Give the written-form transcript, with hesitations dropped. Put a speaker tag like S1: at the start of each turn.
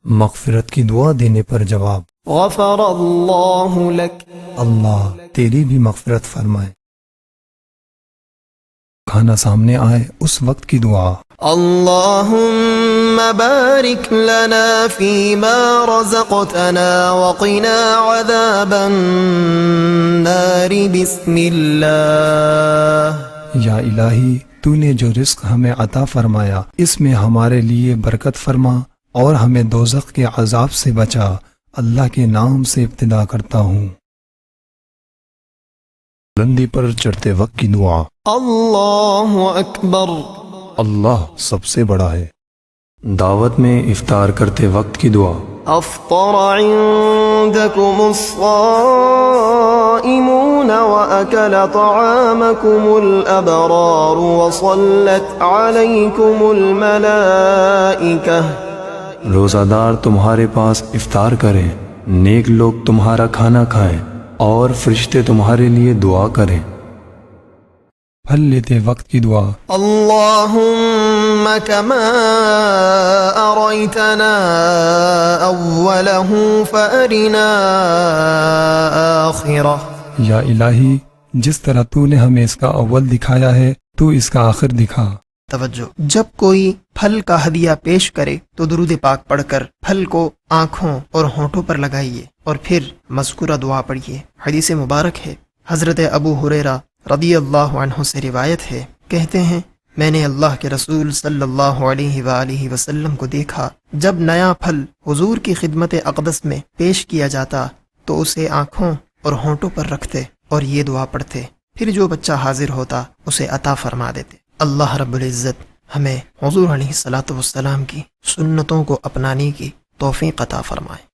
S1: مغفرت کی دعا دینے پر جواب،
S2: غفر اللہ لک،
S1: اللہ تیری بھی مغفرت فرمائے۔ کھانا سامنے آئے اس وقت کی دعا،
S2: اللہم بارک لنا فیما رزقتنا وقنا عذاب النار بسم اللہ۔
S1: یا الہی تو نے جو رزق ہمیں عطا فرمایا اس میں ہمارے لیے برکت فرما اور ہمیں دوزخ کے عذاب سے بچا۔ اللہ کے نام سے ابتدا کرتا ہوں۔ بلندی پر چڑھتے وقت کی دعا،
S2: اللہ اکبر،
S1: اللہ سب سے بڑا ہے۔ دعوت میں افطار کرتے وقت کی دعا،
S2: افطر عندكم الصائمون وأكل طعامكم الأبرار وصلت عليكم الملائكة۔
S1: روزہ دار تمہارے پاس افطار کریں، نیک لوگ تمہارا کھانا کھائیں اور فرشتے تمہارے لیے دعا کریں۔ پھل لیتے وقت کی دعا،
S2: اللہم کما اريتنا اوله فارنا آخرہ۔
S1: یا الہی جس طرح تو نے ہمیں اس کا اول دکھایا ہے تو اس کا آخر دکھا۔
S2: توجہ، جب کوئی پھل کا ہدیہ پیش کرے تو درود پاک پڑھ کر پھل کو آنکھوں اور ہونٹوں پر لگائیے اور پھر مذکورہ دعا پڑھیے۔ حدیث مبارک ہے، حضرت ابو ہریرہ رضی اللہ عنہ سے روایت ہے، کہتے ہیں میں نے اللہ کے رسول صلی اللہ علیہ وآلہ وسلم کو دیکھا جب نیا پھل حضور کی خدمت اقدس میں پیش کیا جاتا تو اسے آنکھوں اور ہونٹوں پر رکھتے اور یہ دعا پڑھتے، پھر جو بچہ حاضر ہوتا اسے عطا فرما دیتے۔ اللہ رب العزت ہمیں حضور علیہ الصلاۃ والسلام کی سنتوں کو اپنانے کی توفیق عطا فرمائے۔